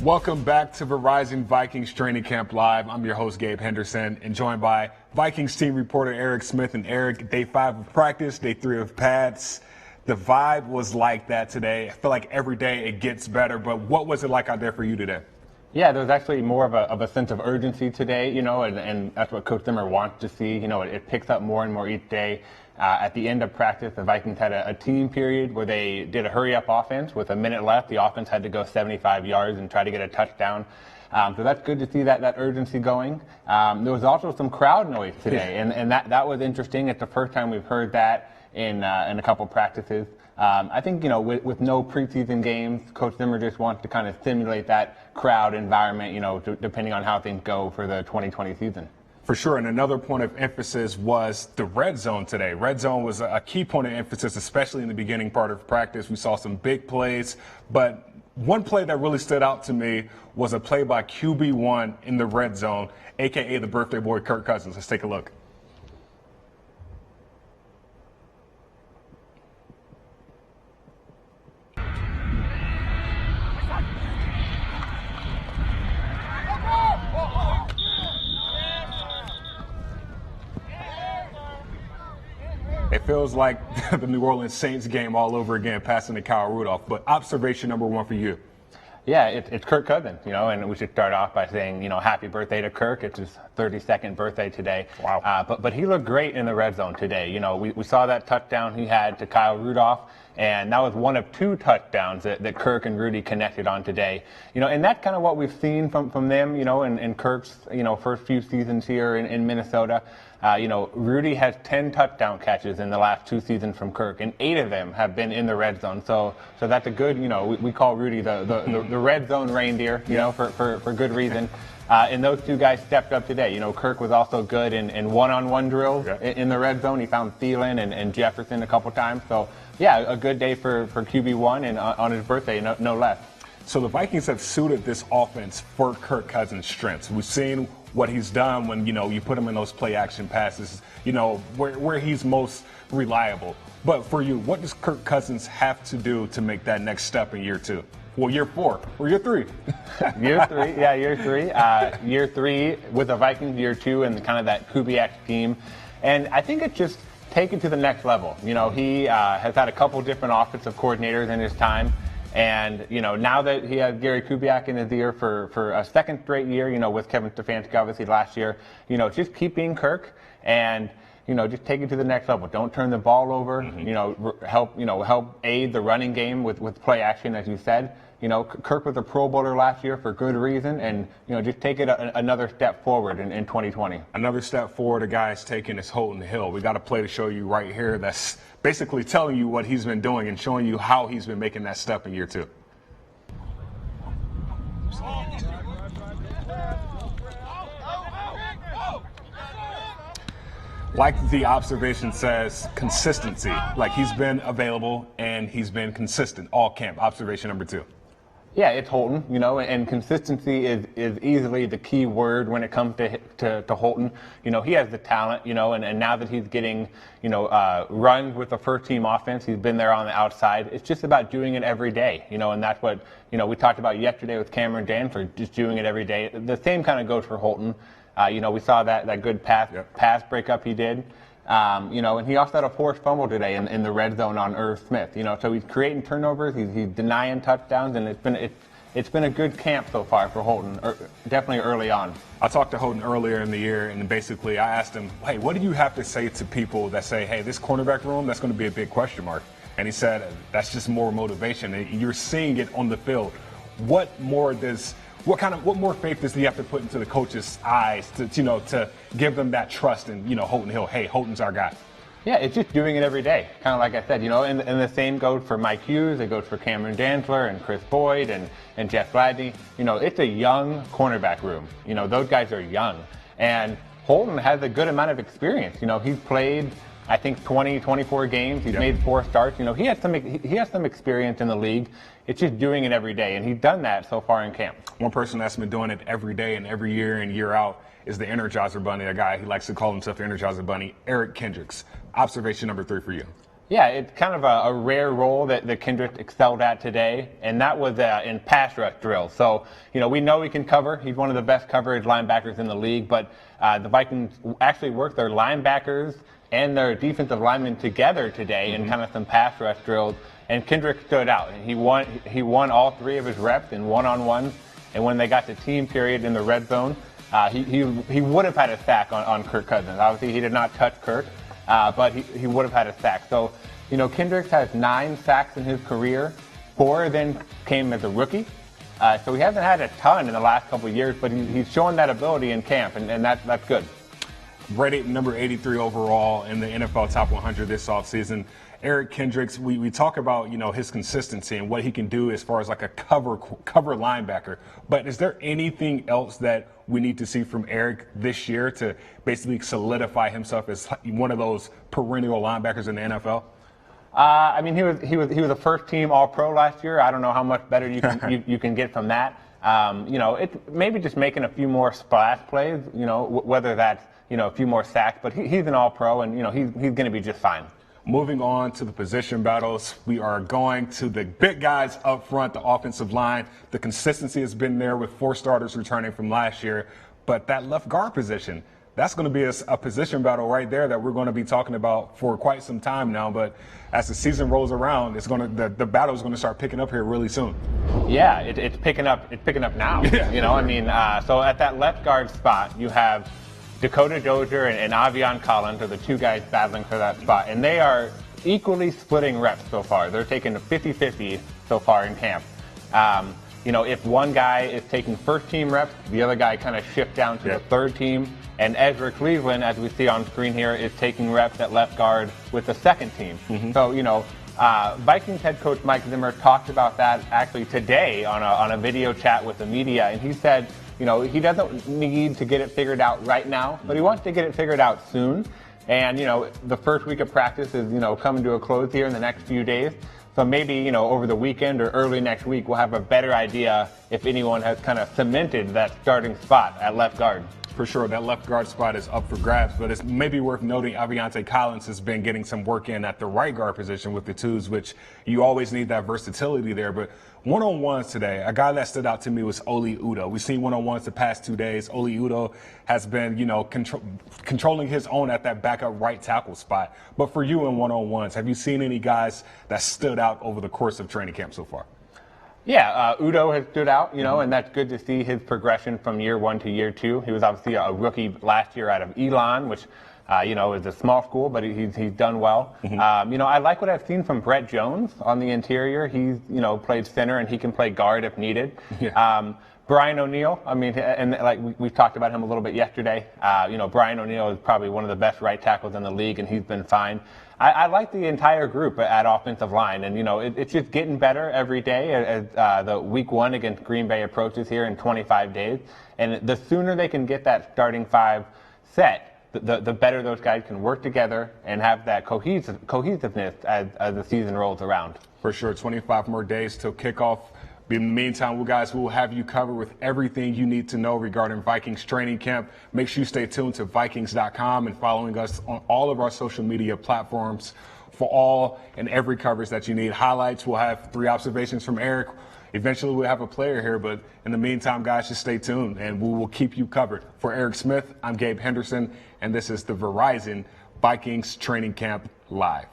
Welcome back to Verizon Vikings Training Camp Live. I'm your host, Gabe Henderson, and joined by Vikings team reporter Eric Smith. And Eric, day 5 of practice, day 3 of pads. The vibe was like that today. I feel like every day it gets better, but what was it like out there for you today? Yeah, there was actually more of a sense of urgency today, and that's what Coach Zimmer wants to see. It picks up more and more each day. At the end of practice, the Vikings had a team period where they did a hurry-up offense. With a minute left, the offense had to go 75 yards and try to get a touchdown. So that's good to see that urgency going. There was also some crowd noise today, and that was interesting. It's the first time we've heard that in a couple practices. I think, with no preseason games, Coach Zimmer just wants to kind of stimulate that crowd environment, depending on how things go for the 2020 season. For sure, and another point of emphasis was the red zone today. Red zone was a key point of emphasis, especially in the beginning part of practice. We saw some big plays, but one play that really stood out to me was a play by QB1 in the red zone, a.k.a. the birthday boy, Kirk Cousins. Let's take a look. It feels like the New Orleans Saints game all over again, passing to Kyle Rudolph. But observation number 1 for you. Yeah, it's Kirk Cousins, and we should start off by saying, happy birthday to Kirk. It's his 32nd birthday today. Wow. But he looked great in the red zone today. We saw that touchdown he had to Kyle Rudolph, and that was one of 2 touchdowns that Kirk and Rudy connected on today. And that's kind of what we've seen from them, in Kirk's, first few seasons here in Minnesota. Rudy has 10 touchdown catches in the last 2 seasons from Kirk, and 8 of them have been in the red zone. So that's a good, we call Rudy the red zone reindeer, for good reason. And those 2 guys stepped up today. Kirk was also good in one-on-one drills in the red zone. He found Thielen and Jefferson a couple times. So, yeah, a good day for QB1 and on his birthday, no less. So the Vikings have suited this offense for Kirk Cousins' strengths. We've seen what he's done when, you put him in those play-action passes, where he's most reliable. But for you, what does Kirk Cousins have to do to make that next step in year 2? Well, year 4 or year 3? Year 3, yeah, year 3. Year 3 with the Vikings, year 2, and kind of that Kubiak team. And I think it's just take it to the next level. He has had a couple different offensive coordinators in his time. And, now that he has Gary Kubiak in his ear for a second straight year, with Kevin Stefanski obviously last year, just keep being Kirk and, just take it to the next level. Don't turn the ball over, help aid the running game with play action, as you said. Kirk was a Pro Bowler last year for good reason, and, just take it another step forward in 2020. Another step forward a guy's taking is Holton Hill. We got a play to show you right here that's basically telling you what he's been doing and showing you how he's been making that step in year 2. Like the observation says, consistency. Like he's been available and he's been consistent all camp. Observation number 2. Yeah, it's Holton, and consistency is easily the key word when it comes to Holton. He has the talent, and now that he's getting, runs with the first team offense, he's been there on the outside. It's just about doing it every day, and that's what, we talked about yesterday with Cameron Dantzler, just doing it every day. The same kind of goes for Holton. We saw that good pass breakup he did. And he also had a forced fumble today in the red zone on Irv Smith. So he's creating turnovers, he's denying touchdowns, and it's been a good camp so far for Holton, definitely early on. I talked to Holton earlier in the year, and basically I asked him, hey, what do you have to say to people that say, hey, this cornerback room, that's going to be a big question mark? And he said, that's just more motivation. And you're seeing it on the field. What more faith does he have to put into the coach's eyes to give them that trust in, Holton Hill? Hey, Holton's our guy. Yeah, it's just doing it every day. Kind of like I said, and the same goes for Mike Hughes, it goes for Cameron Dantzler and Chris Boyd and Jeff Gladney. It's a young cornerback room. Those guys are young. And Holton has a good amount of experience. He's played, I think, 24 games. He's made 4 starts. He has some experience in the league. It's just doing it every day, and he's done that so far in camp. One person that's been doing it every day and every year and year out is the Energizer Bunny, a guy he likes to call himself the Energizer Bunny, Eric Kendricks. Observation number 3 for you. Yeah, it's kind of a rare role that Kendricks excelled at today, and that was in pass rush drills. So, we know he can cover. He's one of the best coverage linebackers in the league, but the Vikings actually worked their linebackers and their defensive linemen together today in kind of some pass rush drills, and Kendricks stood out. And he won all 3 of his reps in one-on-ones, and when they got to team period in the red zone, he would have had a sack on Kirk Cousins. Obviously, he did not touch Kirk. But he would have had a sack. So, Kendricks has 9 sacks in his career. 4 of them came as a rookie. So he hasn't had a ton in the last couple of years, but he's showing that ability in camp, and that's good. Rated number 83 overall in the NFL Top 100 this offseason. Eric Kendricks, we talk about, his consistency and what he can do as far as like a cover linebacker. But is there anything else that we need to see from Eric this year to basically solidify himself as one of those perennial linebackers in the NFL? He was a first team All-Pro last year. I don't know how much better you can you can get from that. It's maybe just making a few more splash plays. Whether that's a few more sacks, but he's an All-Pro, and he's going to be just fine. Moving on to the position battles, we are going to the big guys up front, the offensive line. The consistency has been there with 4 starters returning from last year, but that left guard position, that's going to be a position battle right there that we're going to be talking about for quite some time now. But as the season rolls around, the battle is going to start picking up here really soon. Yeah, it's picking up. It's picking up now. Yeah. So at that left guard spot, you have Dakota Dozier and Avion Collins are the 2 guys battling for that spot, and they are equally splitting reps so far. They're taking a 50-50 so far in camp. If one guy is taking first team reps, the other guy kind of shift down to the third team. And Ezra Cleveland, as we see on screen here, is taking reps at left guard with the second team. So, Vikings head coach Mike Zimmer talked about that actually today on a video chat with the media, and he said, he doesn't need to get it figured out right now, but he wants to get it figured out soon. And, the first week of practice is, coming to a close here in the next few days. So maybe, over the weekend or early next week, we'll have a better idea if anyone has kind of cemented that starting spot at left guard. For sure, that left guard spot is up for grabs, but it's maybe worth noting Aviante Collins has been getting some work in at the right guard position with the twos, which you always need that versatility there. But one-on-ones today, a guy that stood out to me was Oli Udoh. We've seen one-on-ones the past 2 days. Oli Udoh has been, controlling his own at that backup right tackle spot. But for you in one-on-ones, have you seen any guys that stood out over the course of training camp so far? Yeah, Udoh has stood out, and that's good to see his progression from year 1 to year 2. He was obviously a rookie last year out of Elon, which, is a small school, but he's done well. I like what I've seen from Brett Jones on the interior. He's, played center, and he can play guard if needed. Yeah. Brian O'Neill, and like we've talked about him a little bit yesterday. Brian O'Neill is probably one of the best right tackles in the league, and he's been fine. I like the entire group at offensive line, and it's just getting better every day as the week 1 against Green Bay approaches here in 25 days. And the sooner they can get that starting 5 set, the better those guys can work together and have that cohesiveness as the season rolls around. For sure, 25 more days till kickoff. In the meantime, we will have you covered with everything you need to know regarding Vikings training camp. Make sure you stay tuned to Vikings.com and following us on all of our social media platforms for all and every coverage that you need. Highlights, we'll have 3 observations from Eric. Eventually, we'll have a player here, but in the meantime, guys, just stay tuned, and we will keep you covered. For Eric Smith, I'm Gabe Henderson, and this is the Verizon Vikings Training Camp Live.